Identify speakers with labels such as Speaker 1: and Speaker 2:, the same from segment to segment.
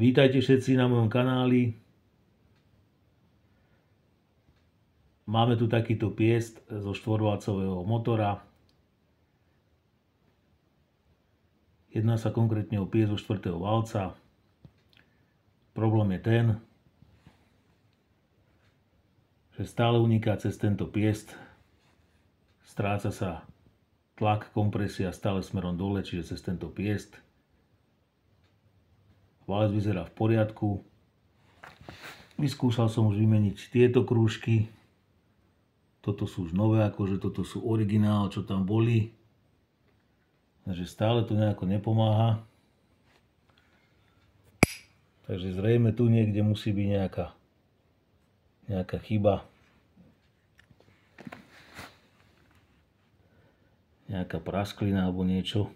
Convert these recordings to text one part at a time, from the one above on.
Speaker 1: Vítajte všetci na mojom kanáli. Máme tu takýto piest zo štvorvalcového motora. Jedná sa konkrétne o piest zo 4. valca. Problém je ten, že stále uniká cez tento piest. Stráca sa tlak, kompresia stále smerom dole, čiže cez tento piest. Valec vyzerá v poriadku. Vyskúšal som už vymeniť tieto krúžky. Toto sú už nové, akože toto sú originál, čo tam boli. Takže stále to nejako nepomáha. Takže zrejme tu niekde musí byť nejaká chyba. Nejaká prasklina alebo niečo.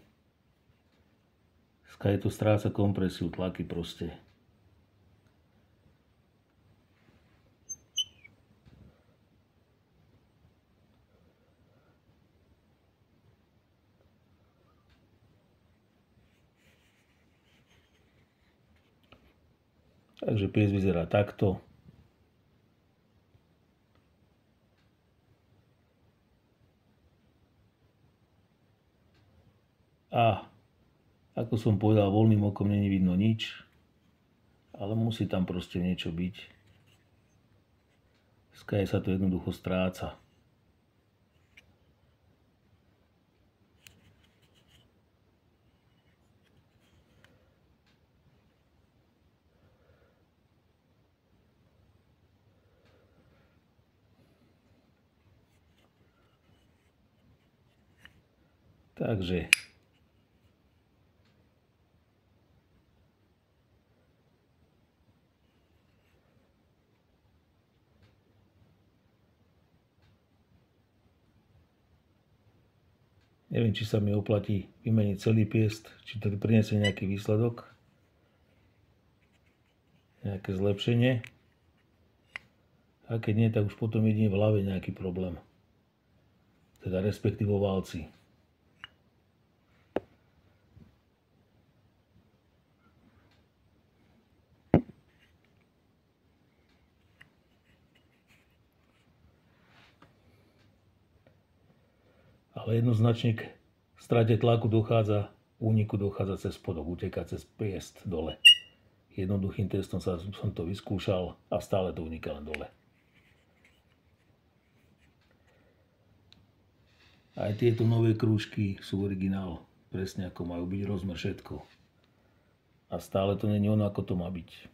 Speaker 1: Skaj to stráca kompresiu, tlaky proste. Takže pies vyzerá takto. A ako som povedal, voľným okom není vidno nič, ale musí tam proste niečo byť. Skaj sa to jednoducho stráca. Takže neviem, či sa mi oplatí vymeniť celý piest, či to priniesie nejaký výsledok, nejaké zlepšenie. A keď nie, tak už potom jedine v hlave nejaký problém. Teda respektíve valci. Ale jednoznačne k strate tlaku úniku dochádza cez spodok, uteká cez piest dole. Jednoduchým testom som to vyskúšal a stále to uniká len dole. Aj tieto nové krúžky sú originál, presne ako majú byť, rozmer, všetko. A stále to není ono, ako to má byť.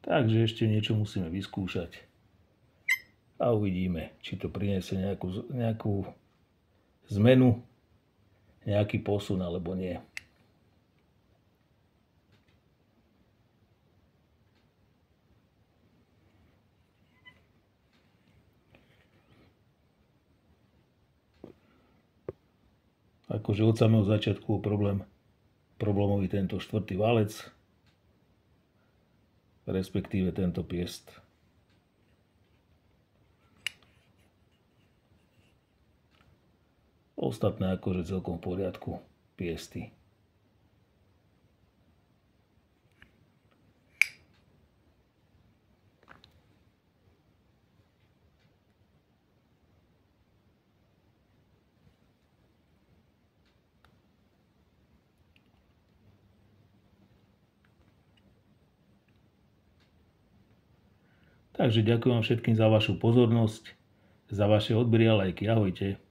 Speaker 1: Takže ešte niečo musíme vyskúšať a uvidíme, či to priniesie nejakú zmenu, nejaký posun alebo nie. Akože od samého začiatku problémový tento 4. valec, respektíve tento piest. Ostatné akože celkom v poriadku piesty. Takže ďakujem vám všetkým za vašu pozornosť, za vaše odbery a lajky. Ahojte.